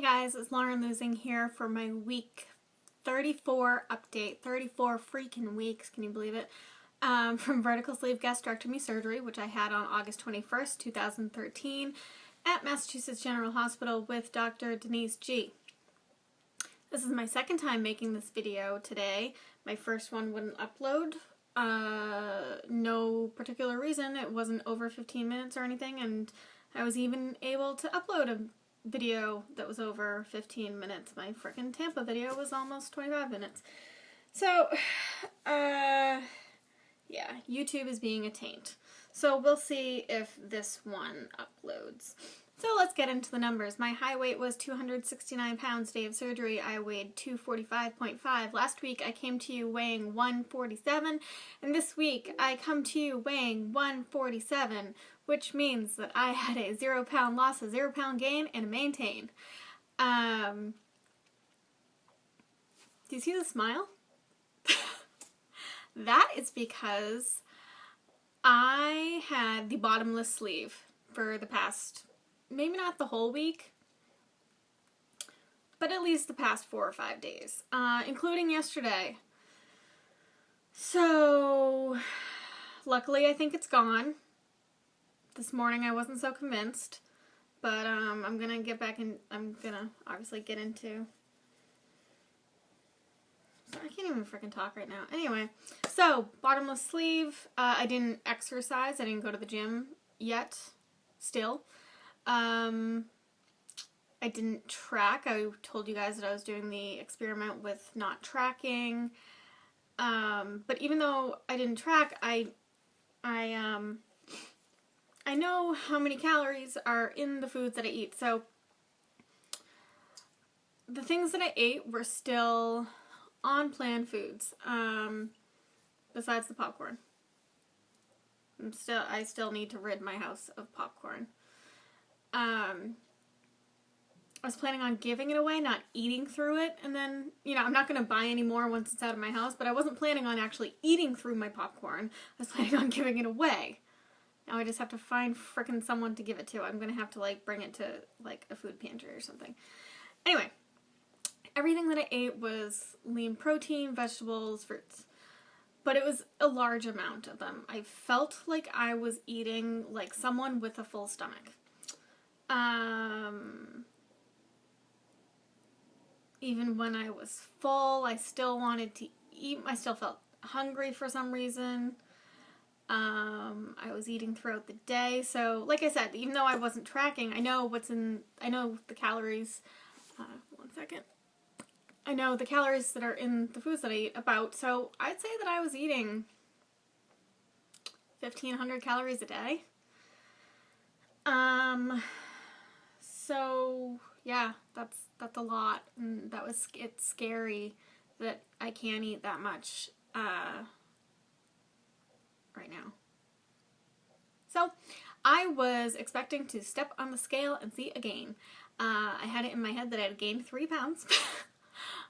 Hey guys, it's Lauren Losing here for my week 34 update. 34 freaking weeks, can you believe it? From vertical sleeve gastrectomy surgery, which I had on August 21st, 2013 at Massachusetts General Hospital with Dr. Denise G. This is my second time making this video today. My first one wouldn't upload. No particular reason. It wasn't over 15 minutes or anything, and I was even able to upload a video that was over 15 minutes. My frickin' Tampa video was almost 25 minutes. So, yeah, YouTube is being a taint. So we'll see if this one uploads. So let's get into the numbers. My high weight was 269 pounds day of surgery. I weighed 245.5. Last week I came to you weighing 147, and this week I come to you weighing 147, which means that I had a 0 pound loss, a 0 pound gain, and a maintain. Do you see the smile? That is because I had the bottomless sleeve for the past, maybe not the whole week, but at least the past 4 or 5 days, including yesterday. So, luckily I think it's gone. This morning I wasn't so convinced, but I'm gonna get back in, I'm gonna obviously get into, I can't even freaking talk right now. Anyway, so bottomless sleeve, I didn't exercise, I didn't go to the gym yet, still. I didn't track. I told you guys that I was doing the experiment with not tracking, but even though I didn't track, I know how many calories are in the foods that I eat. So the things that I ate were still on-plan foods, besides the popcorn. I still need to rid my house of popcorn. I was planning on giving it away, not eating through it, and then, you know, I'm not going to buy any more once it's out of my house, but I wasn't planning on actually eating through my popcorn. I was planning on giving it away. Now I just have to find frickin' someone to give it to. I'm going to have to, like, bring it to, like, a food pantry or something. Anyway, everything that I ate was lean protein, vegetables, fruits. But it was a large amount of them. I felt like I was eating like someone with a full stomach. Even when I was full, I still wanted to eat. I still felt hungry for some reason. I was eating throughout the day. So, like I said, even though I wasn't tracking, I know the calories. One second. I know the calories that are in the foods that I eat about. So, I'd say that I was eating 1,500 calories a day. So yeah, that's a lot, and it's scary that I can't eat that much right now. So I was expecting to step on the scale and see a gain. I had it in my head that I had gained 3 pounds.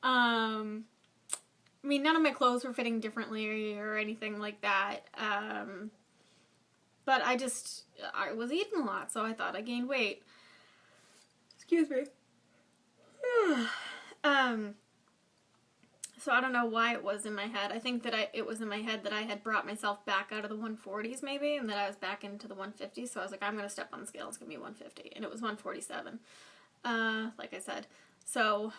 I mean, none of my clothes were fitting differently or anything like that. But I was eating a lot, so I thought I gained weight. Excuse me. So I don't know why it was in my head. I think that it was in my head that I had brought myself back out of the 140s maybe, and that I was back into the 150s, so I was like, I'm going to step on the scale, it's going to be 150, and it was 147, like I said. So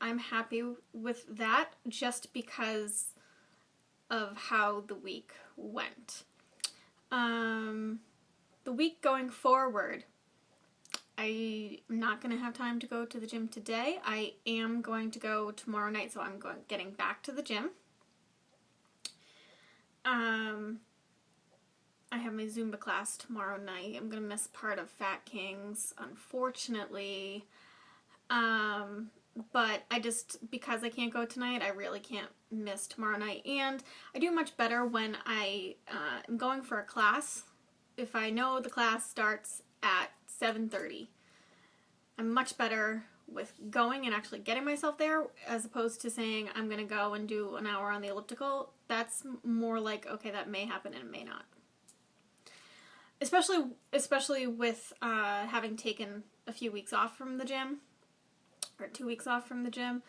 I'm happy with that just because of how the week went. The week going forward, I'm not going to have time to go to the gym today. I am going to go tomorrow night, so I'm getting back to the gym. I have my Zumba class tomorrow night. I'm going to miss part of Fat Kings, unfortunately. But because I can't go tonight, I really can't miss tomorrow night. And I do much better when I am going for a class. If I know the class starts at 7:30, I'm much better with going and actually getting myself there, as opposed to saying I'm going to go and do an hour on the elliptical. That's more like, okay, that may happen and it may not. Especially with having taken a few weeks off from the gym. or 2 weeks off from the gym,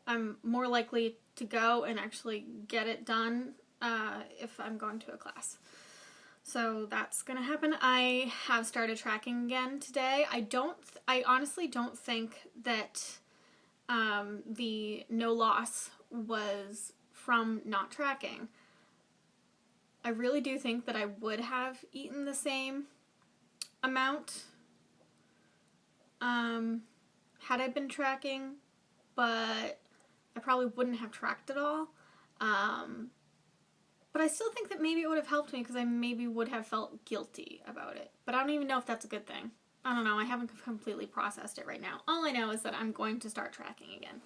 I'm more likely to go and actually get it done if I'm going to a class. So that's gonna happen. I have started tracking again today. I honestly don't think that the no loss was from not tracking. I really do think that I would have eaten the same amount had I been tracking, but I probably wouldn't have tracked at all. But I still think that maybe it would have helped me because I maybe would have felt guilty about it. But I don't even know if that's a good thing. I don't know. I haven't completely processed it right now. All I know is that I'm going to start tracking again.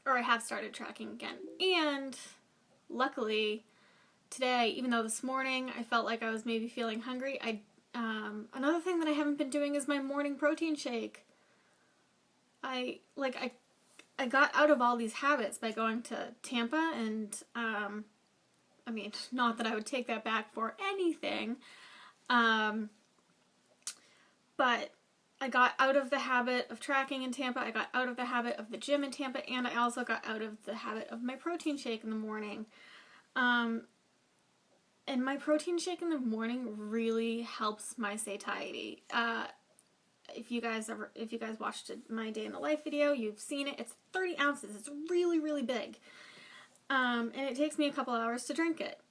Or I have started tracking again. And luckily, today, even though this morning I felt like I was maybe feeling hungry, another thing that I haven't been doing is my morning protein shake. I got out of all these habits by going to Tampa, and I mean, not that I would take that back for anything, but I got out of the habit of tracking in Tampa, I got out of the habit of the gym in Tampa, and I also got out of the habit of my protein shake in the morning. And my protein shake in the morning really helps my satiety. If you guys watched my day in the life video, you've seen it. It's 30 ounces. It's really, really big. And it takes me a couple hours to drink it.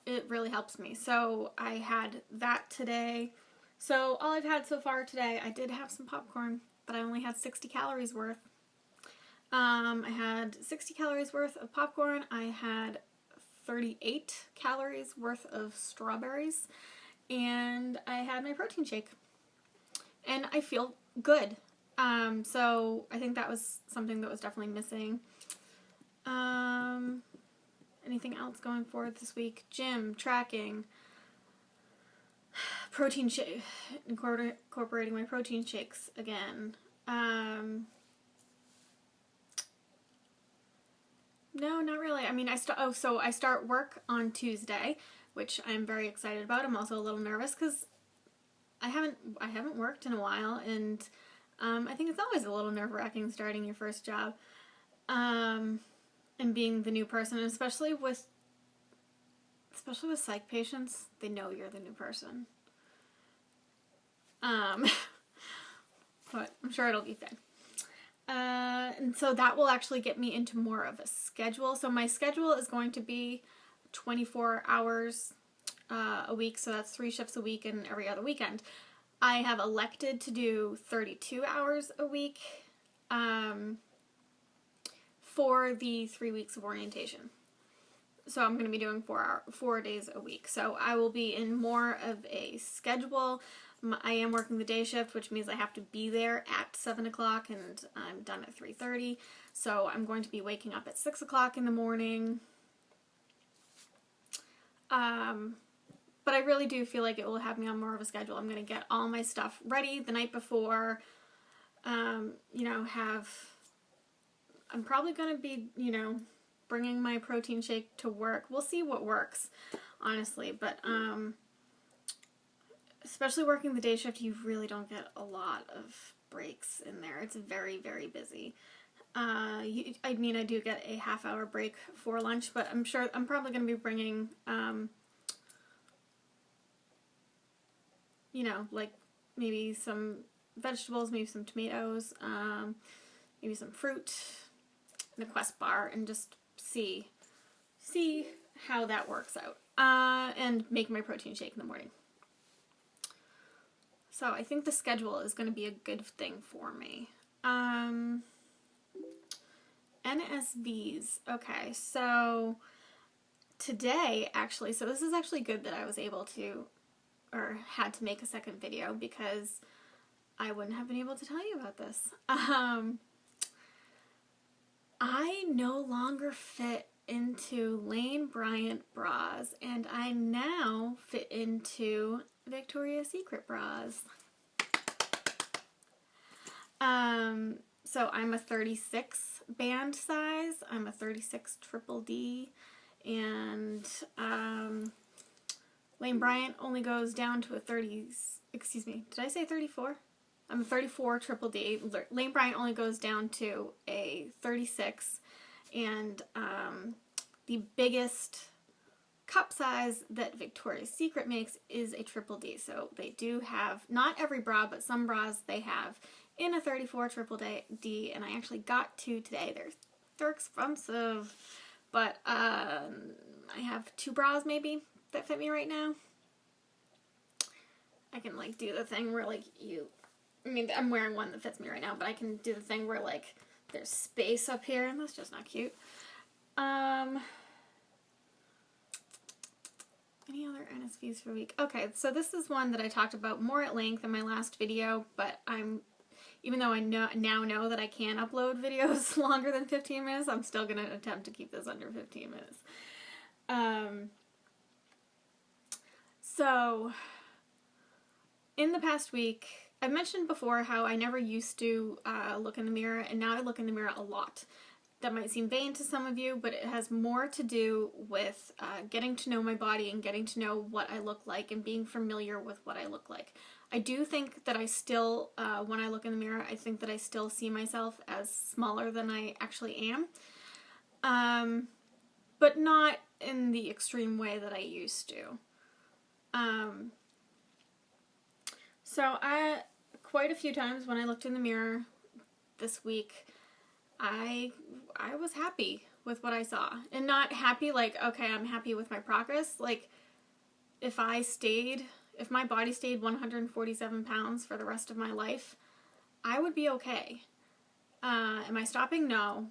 It really helps me. So I had that today. So all I've had so far today, I did have some popcorn, but I only had 60 calories worth. I had 60 calories worth of popcorn. I had 38 calories worth of strawberries. And I had my protein shake. And I feel good. So I think that was something that was definitely missing. Anything else going forward this week? Gym, tracking, protein shake, incorporating my protein shakes again. No, not really. I mean, so I start work on Tuesday, which I'm very excited about. I'm also a little nervous because I haven't worked in a while, and I think it's always a little nerve-wracking starting your first job, and being the new person, and especially with psych patients, they know you're the new person. But I'm sure it'll be fine. And so that will actually get me into more of a schedule. So my schedule is going to be 24 hours a week, so that's 3 shifts a week and every other weekend. I have elected to do 32 hours a week for the 3 weeks of orientation. So I'm going to be doing 4 days a week. So I will be in more of a schedule. I am working the day shift, which means I have to be there at 7 o'clock, and I'm done at 3:30. So I'm going to be waking up at 6 o'clock in the morning. But I really do feel like it will have me on more of a schedule. I'm going to get all my stuff ready the night before. I'm probably going to be, bringing my protein shake to work. We'll see what works, honestly. But, especially working the day shift, you really don't get a lot of breaks in there. It's very, very busy. I do get a half-hour break for lunch, but I'm probably going to be bringing, like maybe some vegetables, maybe some tomatoes, maybe some fruit, and a Quest bar, and just see how that works out. And make my protein shake in the morning. So I think the schedule is going to be a good thing for me. NSVs. Okay, so today, actually, so this is actually good that I was able to, or had to make a second video, because I wouldn't have been able to tell you about this. I no longer fit into Lane Bryant bras, and I now fit into Victoria's Secret bras. So I'm a 36 band size, I'm a 36 triple D, and Lane Bryant only goes down to a 30, excuse me, did I say 34? I'm a 34 triple D. Lane Bryant only goes down to a 36, and the biggest cup size that Victoria's Secret makes is a triple D. So they do have, not every bra, but some bras they have in a 34 triple D, and I actually got two today. They're expensive, but I have 2 bras maybe that fit me right now. I can like do the thing where like I mean, I'm wearing one that fits me right now, but I can do the thing where like there's space up here, and that's just not cute. Any other NSVs for a week? Okay, so this is one that I talked about more at length in my last video, but even though I now know that I can upload videos longer than 15 minutes, I'm still going to attempt to keep this under 15 minutes. So, in the past week, I've mentioned before how I never used to look in the mirror, and now I look in the mirror a lot. That might seem vain to some of you, but it has more to do with getting to know my body and getting to know what I look like and being familiar with what I look like. I do think that I still, when I look in the mirror, I think that I still see myself as smaller than I actually am, but not in the extreme way that I used to. So quite a few times when I looked in the mirror this week, I was happy with what I saw. And not happy like, okay, I'm happy with my progress. Like, if my body stayed 147 pounds for the rest of my life, I would be okay. Am I stopping? No.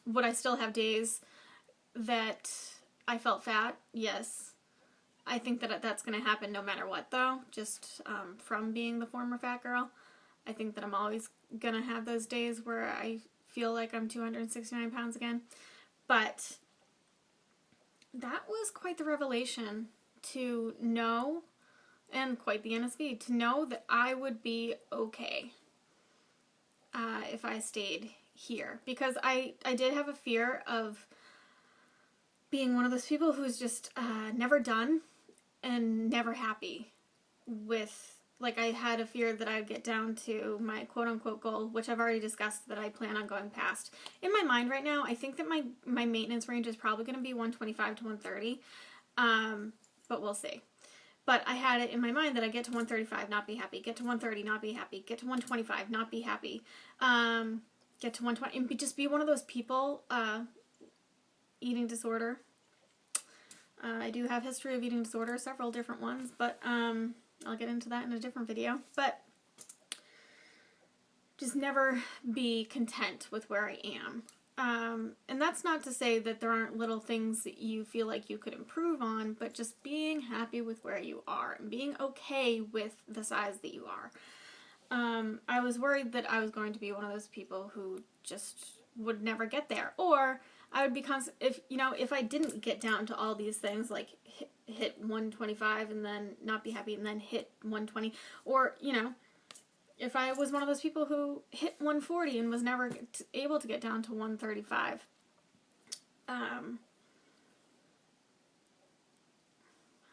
Would I still have days that I felt fat? Yes. I think that that's going to happen no matter what, though, just from being the former fat girl. I think that I'm always going to have those days where I feel like I'm 269 pounds again. But that was quite the revelation to know, and quite the NSV, to know that I would be okay if I stayed here. Because I did have a fear of being one of those people who's just never done and never happy with, like, I had a fear that I'd get down to my quote-unquote goal, which I've already discussed that I plan on going past. In my mind right now, I think that my maintenance range is probably going to be 125 to 130, but we'll see. But I had it in my mind that I get to 135, not be happy, get to 130, not be happy, get to 125, not be happy, get to 120, and just be one of those people, eating disorder. I do have history of eating disorder, several different ones, but I'll get into that in a different video. But just never be content with where I am. And that's not to say that there aren't little things that you feel like you could improve on, but just being happy with where you are and being okay with the size that you are. I was worried that I was going to be one of those people who just would never get there, or I would be if I didn't get down to all these things, like hit 125 and then not be happy and then hit 120, or, if I was one of those people who hit 140 and was never able to get down to 135, I'm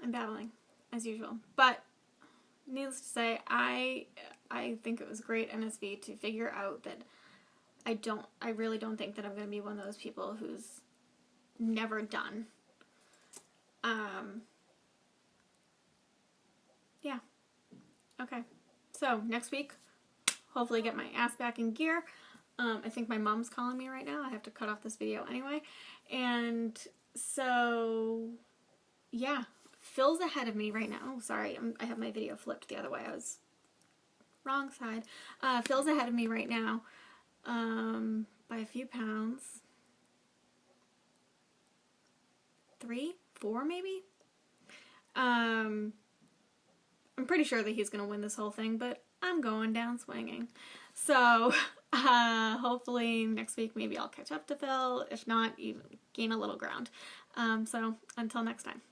babbling, as usual. But, needless to say, I think it was great NSV to figure out that I really don't think that I'm going to be one of those people who's never done. Yeah. Okay. So, next week, hopefully get my ass back in gear. I think my mom's calling me right now. I have to cut off this video anyway. And so, yeah. Phil's ahead of me right now. Oh, sorry, I have my video flipped the other way. I was wrong side. Phil's ahead of me right now. By a few pounds. 3, 4 maybe? I'm pretty sure that he's going to win this whole thing, but I'm going down swinging. So, hopefully next week maybe I'll catch up to Phil. If not, even gain a little ground. So, until next time.